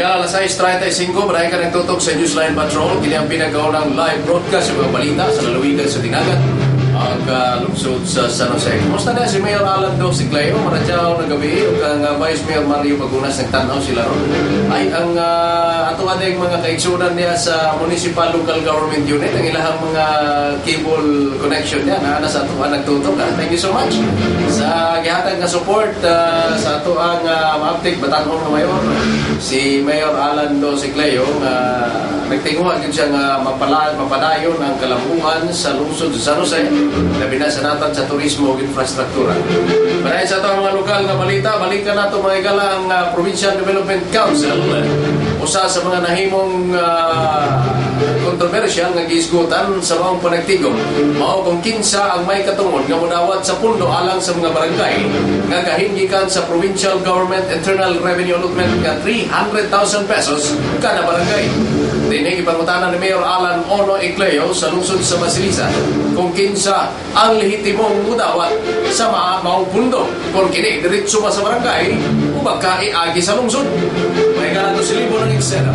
Hingga alas 6:35, marami ka nagtutok sa Newsline Patrol. Kini ang pinagawa ng live broadcast sa mga balita sa lalawigan sa Dinagat, ang lungsod sa San Jose. Kumusta na si Mayor Alan Do Cicleo? Maradyaw na gabi, ug ang Vice Mayor Mario Pagunas nagtanaw sila ron. Ay ang ato ading mga kaigsunan niya sa Municipal Local Government Unit, ang ilahang mga cable connection niya na sa ato ang nagtutok. Thank you so much sa gihatag na support sa ato ang ma-update Batangon na Mayor. Si Mayor Alan Do Cicleo nagtinguhan din siya nga mapadayon ang kalambuhan sa lungsod sa San Jose, labi na sa natan sa turismo ug infrastruktura. Para sa ato mga lokal na balita, balikan nato mga igala ang Provincial Development Council. Usa sa mga nahimong kontrobersyal nga giisgutan sa maong panagtigom, mao kung kinsa ang may katungod nga modawat sa pundo alang sa mga barangay nga kahingikan sa Provincial Government Internal Revenue Allotment nga 300,000 pesos kada barangay. Dinig ipangutanan ni Mayor Alan Ono Icleo sa lungsod sa Basilisa kung kinsa ang lehitimong mudawat sa maong pundo, kung kini diretso ba sa barangay o baka iagi sa lungsod. May ganito si Libo ng Eksena.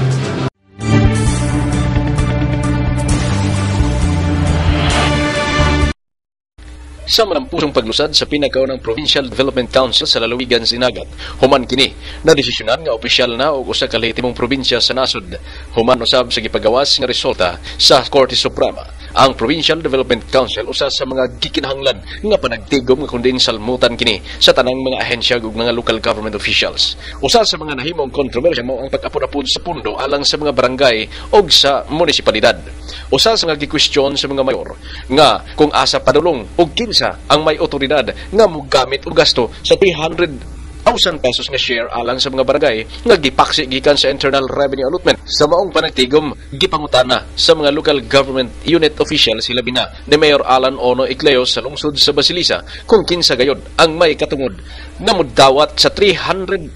Sa malampusong paglusad sa pinakaunang Provincial Development Council sa lalawigan Sinagat, human kini na desisyonan nga opisyal na og usa ka lehitimong probinsya sa nasod. Human usab sa gipagawas nga resulta sa Korte Suprema. Ang Provincial Development Council usa sa mga gikinahanglan nga panagtigom nga kundi salmutan kini sa tanang mga ahensya ug mga local government officials. Usa sa mga nahimong kontrobersya mao ang pag-apod-apod sa pundo alang sa mga barangay ug sa munisipalidad. Usa sa nga gikwestiyon sa mga mayor nga kung asa padulong ug kinsa ang may otoridad nga mogamit og gasto sa 300,000 pesos nga share alang sa mga barangay nga gipaksi gikan sa Internal Revenue Allotment. Sa maong panagtigom, gipangutana sa mga local government unit officials sila bina ni Mayor Alan Ono Icleo sa lungsod sa Basilisa kung kinsa gayod ang may katungod nga modawat sa 300,000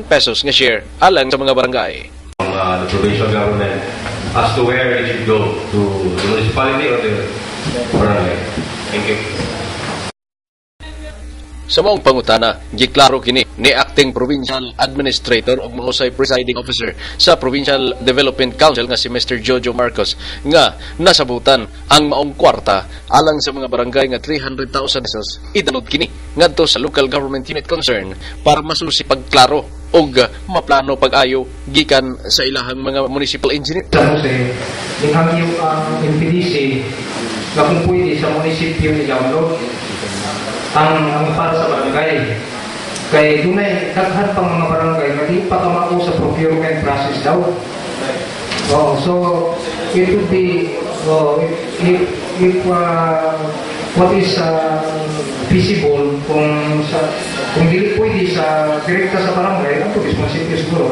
pesos nga share alang sa mga barangay. The provincial government as to where it should go, to the municipality or the barangay. Thank you. Sa maong pangutana, giklaro kini ni Acting Provincial Administrator o mahusay Presiding Officer sa Provincial Development Council nga si Mr. Jojo Marcos nga nasabutan ang maong kwarta alang sa mga barangay nga 300,000 pesos idalod kini ngadto sa local government unit concern para masusi pagklaro og maplano pag-ayo gikan sa ilahang mga municipal engineer. San Jose, inhangyo ang MPDC na kung pwede sa munisipyo ni Jamlo ang para sa barangay. Kaya dunay daghan pang mga barangay na di pa kamao sa procurement process daw. So it would be if what is feasible kung dili pwede sa direkta sa barangay, ang munisipyo siguro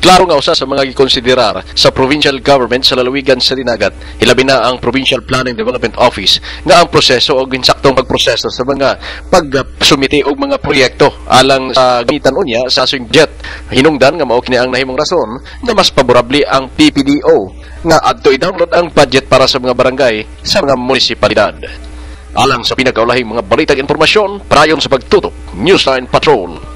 Klaro nga usa sa mga gikonsiderar sa provincial government sa lalawigan sa Dinagat, hilabi na ang Provincial Planning Development Office nga ang proseso o insaktong pagproseso sa mga pagsumiti og mga proyekto alang sa gamitan unya sa swing budget. Hinungdan nga mao kini ang nahimong rason nga mas paborable ang PPDO nga adto i-download ang budget para sa mga barangay sa mga munisipalidad. Alang sa pinakaulahing mga balitang impormasyon, prayon sa pagtutok, Newsline Patrol.